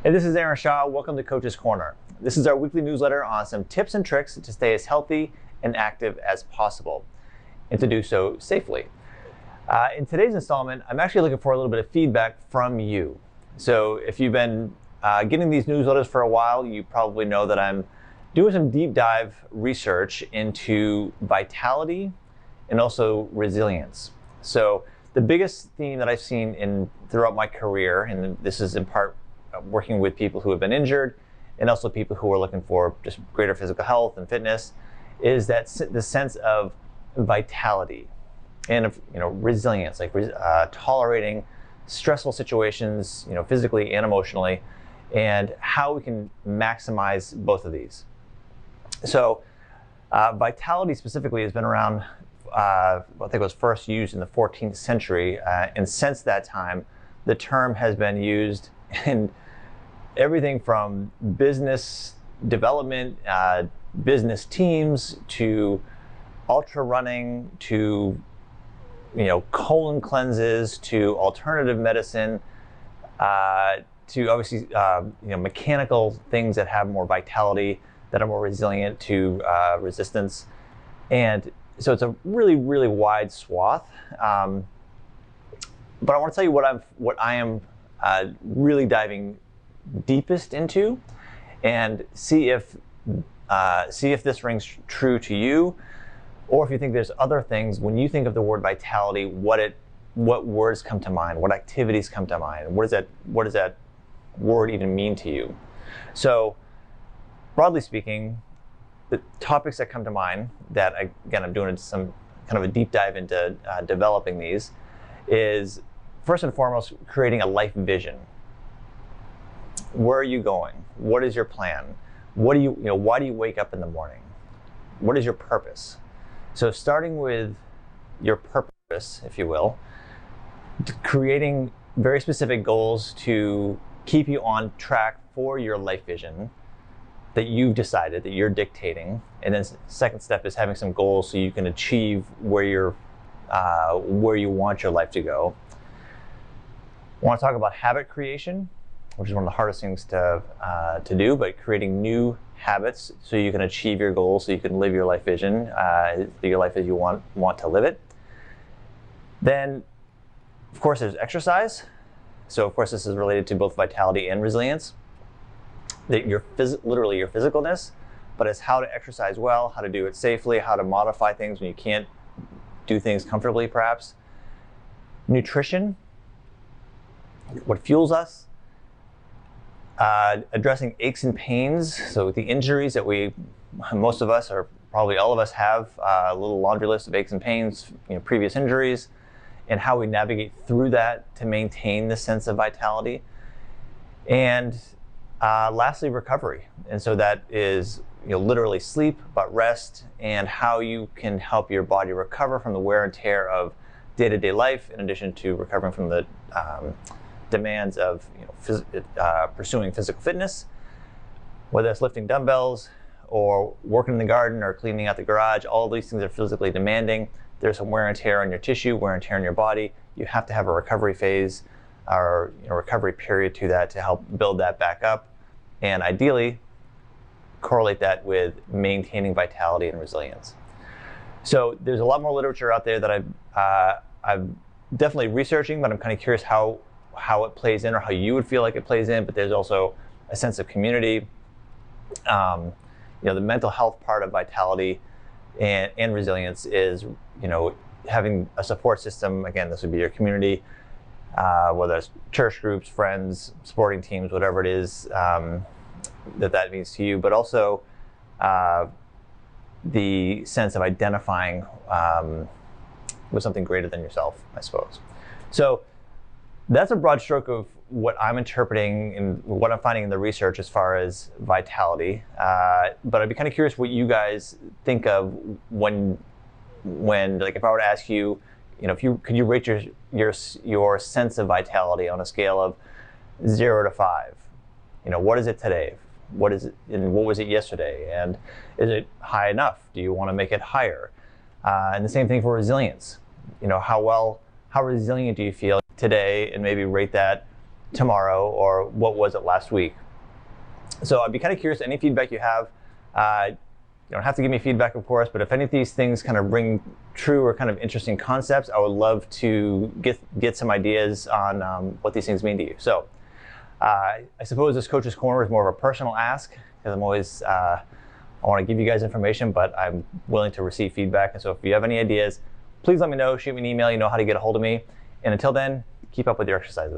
Hey, this is Aaron Shaw. Welcome to Coach's Corner. This is our weekly newsletter on some tips and tricks to stay as healthy and active as possible and to do so safely. In today's installment, I'm actually looking for a little bit of feedback from you. So if you've been getting these newsletters for a while, you probably know that I'm doing some deep dive research into vitality and also resilience. So the biggest theme that I've seen throughout my career, and this is in part working with people who have been injured and also people who are looking for just greater physical health and fitness, is that the sense of vitality and of resilience, like tolerating stressful situations, physically and emotionally, and how we can maximize both of these. So vitality specifically has been around, I think it was first used in the 14th century, and since that time the term has been used in everything from business development, business teams, to ultra running, to colon cleanses, to alternative medicine, to obviously mechanical things that have more vitality, that are more resilient to resistance. And so it's a really, really wide swath. But I want to tell you what I am really diving deepest into, and see if this rings true to you, or if you think there's other things when you think of the word vitality, what words come to mind, what activities come to mind, what does that word even mean to you? So broadly speaking, the topics that come to mind that I'm doing some kind of a deep dive into developing these is, first and foremost, creating a life vision. Where are you going? What is your plan? Why do you wake up in the morning? What is your purpose? So starting with your purpose, if you will, creating very specific goals to keep you on track for your life vision that you've decided, that you're dictating. And then second step is having some goals so you can achieve where you want your life to go. I want to talk about habit creation, which is one of the hardest things to do, but creating new habits so you can achieve your goals, so you can live your life vision, your life as you want to live it. Then, of course, there's exercise. So, of course, this is related to both vitality and resilience. Literally your physicalness, but it's how to exercise well, how to do it safely, how to modify things when you can't do things comfortably, perhaps. Nutrition, what fuels us. Addressing aches and pains, so the injuries that most of us, or probably all of us, have a little laundry list of aches and pains, previous injuries, and how we navigate through that to maintain the sense of vitality. And lastly, recovery. And so that is literally sleep, but rest, and how you can help your body recover from the wear and tear of day-to-day life, in addition to recovering from the demands of pursuing physical fitness, whether that's lifting dumbbells or working in the garden or cleaning out the garage. All of these things are physically demanding. There's some wear and tear on your tissue, wear and tear on your body. You have to have a recovery phase or recovery period to that to help build that back up, and ideally correlate that with maintaining vitality and resilience. So there's a lot more literature out there that I'm definitely researching, but I'm kind of curious how it plays in, or how you would feel like it plays in. But there's also a sense of community, the mental health part of vitality and resilience is, having a support system. Again, this would be your community, whether it's church groups, friends, sporting teams, whatever it is that means to you, but also the sense of identifying with something greater than yourself, I suppose. So that's a broad stroke of what I'm interpreting and what I'm finding in the research as far as vitality. But I'd be kind of curious what you guys think of when like, if I were to ask you, could you rate your sense of vitality on a scale of 0 to 5? What is it today? What is it, and what was it yesterday? And is it high enough? Do you want to make it higher? And the same thing for resilience. How resilient do you feel today, and maybe rate that tomorrow, or what was it last week? So I'd be kind of curious, any feedback you have. You don't have to give me feedback, of course, but if any of these things kind of ring true or kind of interesting concepts, I would love to get some ideas on what these things mean to you. So I suppose this Coach's Corner is more of a personal ask, because I'm always, I want to give you guys information, but I'm willing to receive feedback. And so if you have any ideas, please let me know, shoot me an email, you know how to get a hold of me. And until then, keep up with your exercises.